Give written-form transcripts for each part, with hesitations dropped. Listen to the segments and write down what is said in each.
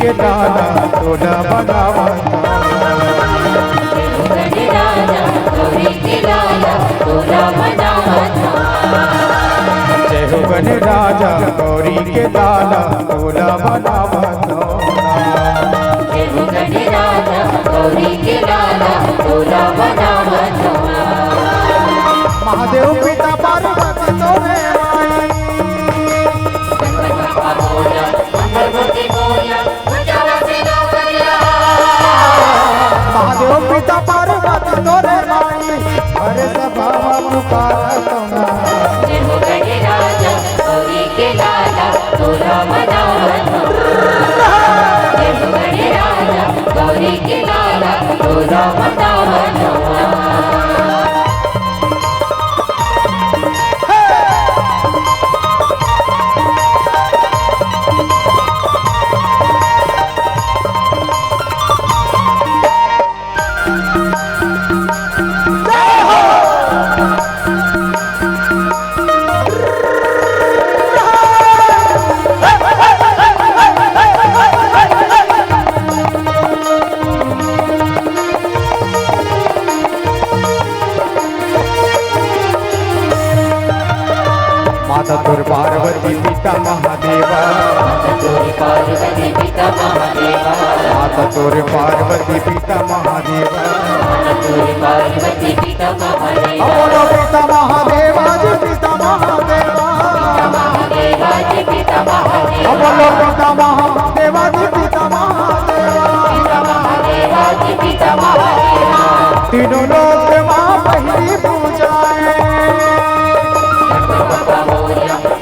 के लाला तोला बनावता। जय हो गणराजा गौरी के लाला तोला बनावता। जय हो गणराजा गौरी के लाला तोला बनावता। महादेव पिता पार्वती तोरे माई। महादेव पिता पार्वती तोरे माई अरे सभा पुकारता। जय हो गणराजा गौरी के लाला तोला बनावता। जय हो गणराजा गौरी के लाला तोला बनावता। माता तुर पार्वती पिता महादेवा। माता तोरी पार्वती पिता महादेवा। माता तुर पार्वती पिता महादेवा। माता तोरी पार्वती पिता महादेवा। बोलो पिता महादेवा जी पिता महादेवा। महादेवा जी पिता महादेवा। बोलो पिता महादेवा जी पिता महादेवा। महादेवा जी पिता महादेवा। तीनों लोक मां पहली पूजाएं।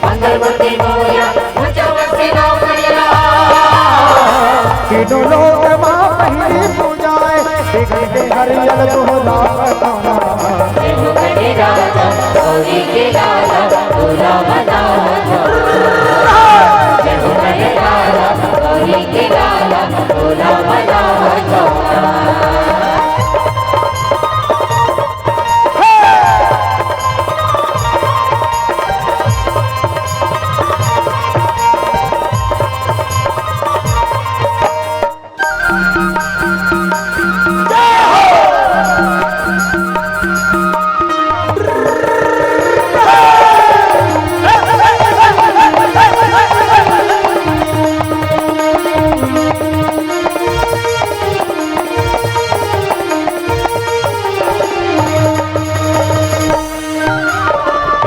मंगलमूर्ति मोरया ऊंचा वसे नौकरिया। तीनों लोक मां पहली पूजाएं। देखते हरियल तोला बताना। जय हो गणराजा गौरी के लाला तोला बनावता। जय हो गणराजा गौरी के लाला तोला बनावता।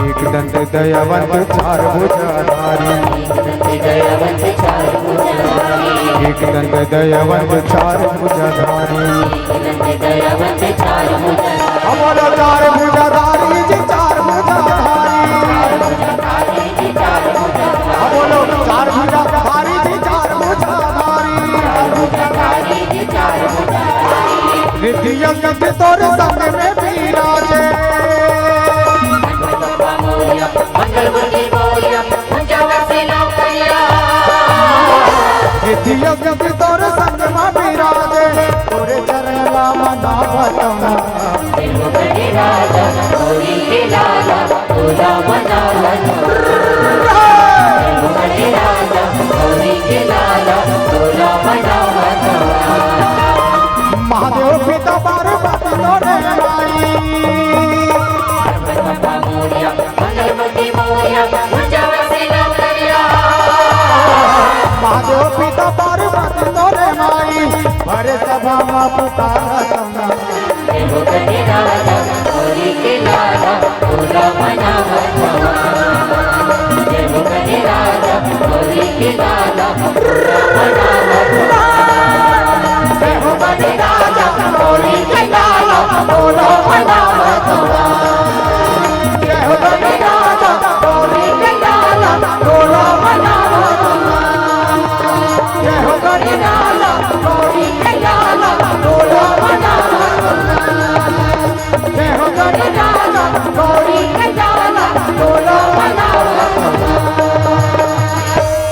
एक दंत दयावंत चार भुजाधारी। दयावंत चार भुजाधारी। एक दंत दयावंत चार भुजाधारी। दयावंत चार भुजाधारी। बोलो चार भुजाधारी जी चार भुजाधारी। बोलो चार भुजाधारी जी चार भुजाधारी। रिद्धि यज्ञ के तोर संग में विराजे। मंगलमूर्ति मोरया ऊंचा वसे नौकरिया। रिद्धि यज्ञ के तोर संग में विराजे। तोरे चरण लामा नावता। जय हो गणराजा गौरी के लाला तोला बनावता। जय हो गणराजा गौरी के लाला तोला बनावता। महादेव पिता पार्वती तोरे माई। मंगलमूर्ति मोरया ऊंचा वसे नौकरिया। महादेव पिता पार्वती तोरे माई अरे सभा में पुकार